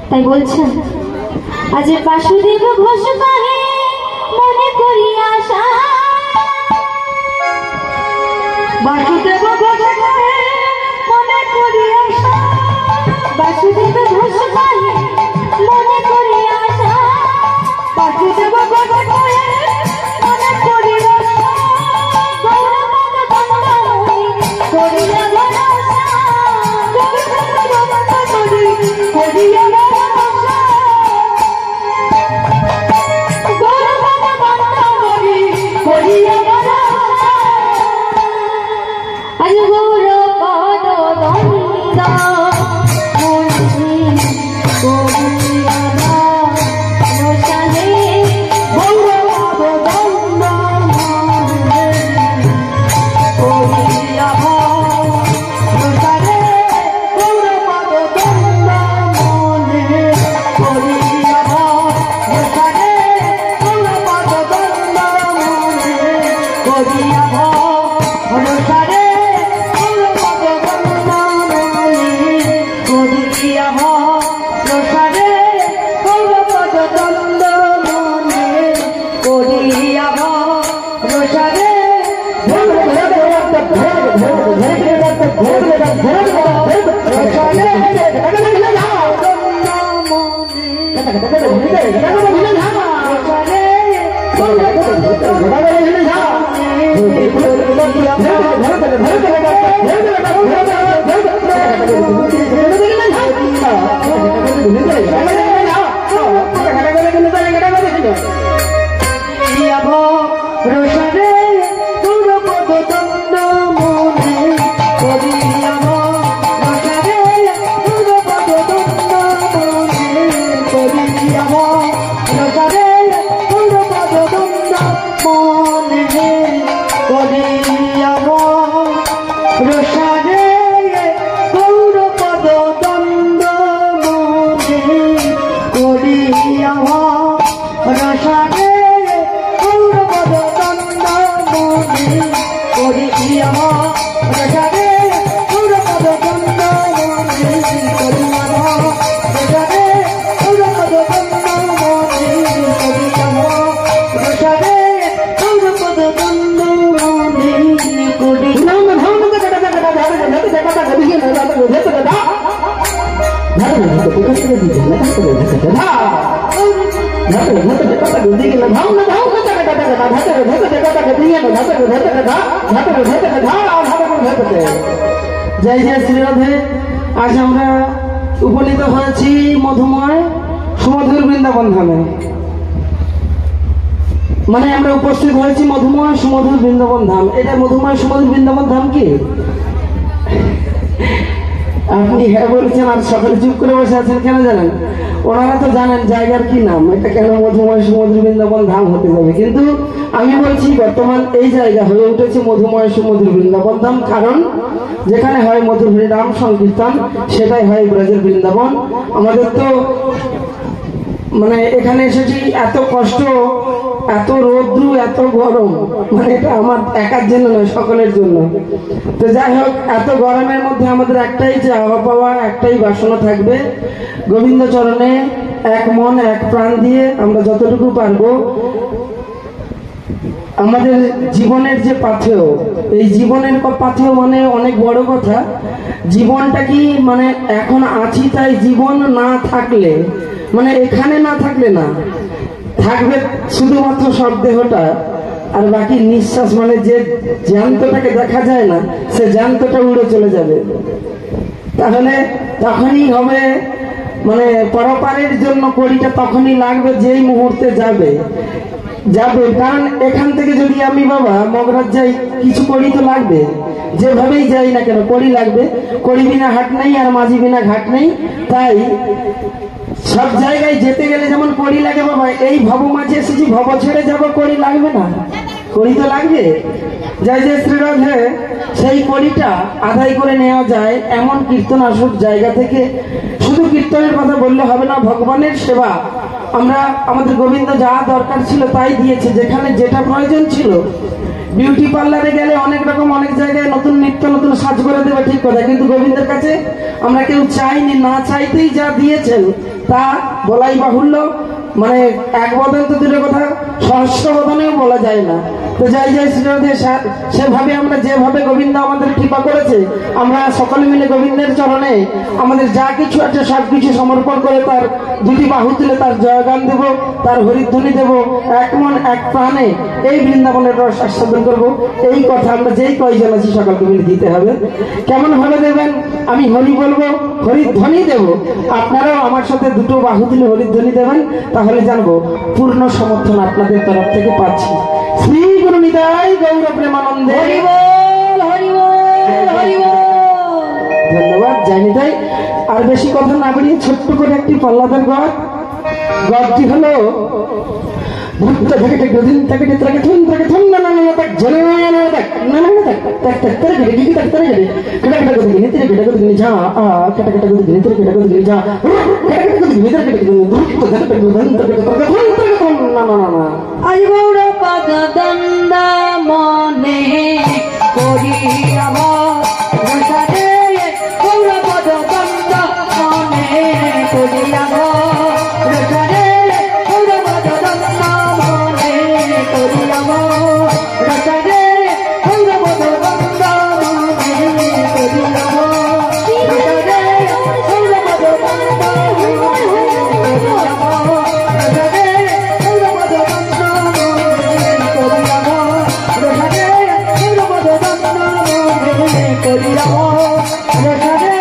তাই বলছেন আজ বাসুদেব ঘোষ কহে মনে করি আশা, বাসুদেব ঘোষ কহে মনে করি আশা, বাসুদেব ঘোষ কহে মনে করি আশা, বাসুদেব ঘোষ কহে মনে করি আশা, গৌরপদ বন্দমণি করিয়া ভরসা, গৌরপদ বন্দমণি করিয়া ভরসা, গৌরপদ বন্দমণি করিয়া ভরসা, আজ গৌরপদ বন্দমণি করিয়া ভরসাহে, গৌরপদ বন্দমণি করিয়া ভরসা রে, গৌরপদ বন্দমণি করিয়া ভরসা রে, গৌরপদ বন্দমণি করিয়া ভরসা রে, গৌরপদ বন্দমণি করিয়া ভরসা রে, গৌরপদ বন্দমণি করিয়া ভরসা রে, রোষারে গৌরপদ বন্দমণি করিয়া রোষারে গৌরপদ বন্দমণি করিয়া রোষারে গৌরপদ বন্দমণি করিয়া রোষারে গৌরপদ বন্দমণি করিয়া রোষারে গৌরপদ বন্দমণি করিয়া রোষারে গৌরপদ বন্দমণি করিয়া রোষারে গৌরপদ বন্দমণি করিয়া রোষারে গৌরপদ বন্দমণি করিয়া জয় জয় শ্রীরাধে। আজ আমরা উপনীত হয়েছি মধুময় সুমধুর বৃন্দাবন ধামে, মানে আমরা উপস্থিত হয়েছি মধুময় সুমধুর বৃন্দাবন ধাম। এটা মধুময় সুমধুর বৃন্দাবন ধাম কি? আপনি হ্যাঁ বলছেন আর সকালে চুপ করে বসে আছেন কেন জানেন? ওনারা তো জানেন জায়গার কি নাম, এটা কেন মধুময় সুমধুর বৃন্দাবন ধাম হতে যাবে। কিন্তু আমি বলছি বর্তমান এই জায়গা হয়ে উঠেছে মধুময় সুমধুর বৃন্দাবন ধাম, কারণ যেখানে হয় মধুর নাম সংকীর্তন সেটাই হয় ব্রজের বৃন্দাবন। আমাদের তো মানে এখানে এসেছি এত কষ্ট, এত রৌদ্র, এত গরম, মানে এটা আমার একার জন্য নয়, সকলের জন্য। তো যাই হোক, এত গরমের মধ্যে আমাদের একটাই চাওয়া পাওয়া, একটাই বাসনা থাকবে, গোবিন্দ চরণে এক মন এক প্রাণ দিয়ে আমরা যতটুকু পারবো আমাদের জীবনের যে পাথেয়, এই জীবনের পাথেয় মানে অনেক বড় কথা। জীবনটা কি মানে এখন আছি তাই জীবন, না থাকলে মানে এখানে না থাকলে না থাকবে শুধুমাত্র সব দেহটা, আর বাকি নিঃশ্বাস মানে যে জ্যান্তটাকে দেখা যায় না সে জ্যান্তটা উড়ে চলে যাবে। তাহলে তখনই হবে মানে পরপারের জন্য কড়িটা তখনই লাগবে যেই মুহূর্তে যাবে। কারণ এখান থেকে যদি আমি বাবা মগরাজ যাই, কিছু কড়ি তো লাগবে, যেভাবেই যাই না কেন কড়ি লাগবে। কড়ি বিনা হাট নেই আর মাঝি বিনা ঘাট নেই। তাই সব জায়গায় যেতে গেলে যেমন কড়ি লাগে বাবা, এই ভব মাঝে এসেছি, ভব ছেড়ে যাবো, কড়ি লাগবে না? কড়ি তো লাগবে। জয় জয় শ্রীরাধে। সেই কড়িটা আদায় করে নেওয়া যায় এমন কীর্তন আসুক জায়গা থেকে। শুধু কীর্তনের কথা বললে হবে না, ভগবানের সেবা আমরা আমাদের গোবিন্দ যা দরকার ছিল তাই দিয়েছে, যেখানে যেটা প্রয়োজন ছিল। বিউটি পার্লারে গেলে অনেক রকম অনেক জায়গায় নতুন নিত্য নতুন সাজ করে দেবে, ঠিক কথা, কিন্তু গোবিন্দের কাছে আমরা কেউ চাইনি, না চাইতেই যা দিয়েছেন তা বলাই বাহুল্য, মানে এক বদন তো দূরের কথা, সহস্র বদনেও বলা যায় না। তো যাই যাই শ্রীরাধে, সেভাবে আমরা যেভাবে গোবিন্দ আমাদের কৃপা করেছে, আমরা সকলে মিলে গোবিন্দের চরণে আমাদের যা কিছু আছে সব কিছু সমর্পণ করে তার দুটি বাহু তুলে তার জয়গান দেব, তার হরিধ্বনি দেব, এক মন এক প্রাণে এই বৃন্দাবনের রস আস্বাদন করবো। এই কথা আমরা যেই কয়জন আছি সকলকে মিলে দিতে হবে। কেমন ভাবে দেবেন? আমি হরি বলবো, হরিধ্বনি দেব, আপনারাও আমার সাথে দুটো বাহু তুলে হরিধ্বনি দেবেন, তাহলে জানবো পূর্ণ সমর্থন আপনাদের তরফ থেকে পাচ্ছি। শ্রী গুরু নিতাই গৌর প্রেমানন্দে হরি বল, হরি বল, হরি বল। ধন্যবাদ। জয় নিতাই। আর বেশি কথা না বেরিয়ে ছোট্ট করে একটি প্রহ্লাদের গদটি হলো ভূত থেকে গদিন থেকে থেকে থুন থেকে থুন না না না তাক জনে না তাক না না তাক তাক তাক তাক গদি গদি তাক তাক গদি কেটা কেটা গদি নিতে কেটা গদি যা আ কেটা কেটা গদি নিতে কেটা গদি যা কেটা কেটা গদি নিতে কেটা গদি ভূত থেকে গদিন থেকে থেকে থুন না না না না। আজ গৌর পদ দন্দ মনে করি আমার রসারে, গৌর পদ দন্দ মনে করি আমার রসারে, গৌর পদ দন্দ মনে করি আমার রসারে, গৌর পদ দন্দ মনে করি আমার রসারে, গৌর পদ দন্দ মনে করি আমার রসারে, গৌর পদ দন্দ মনে করি আমার রসারে, গৌর পদ দন্দ মনে করি আমার রসারে।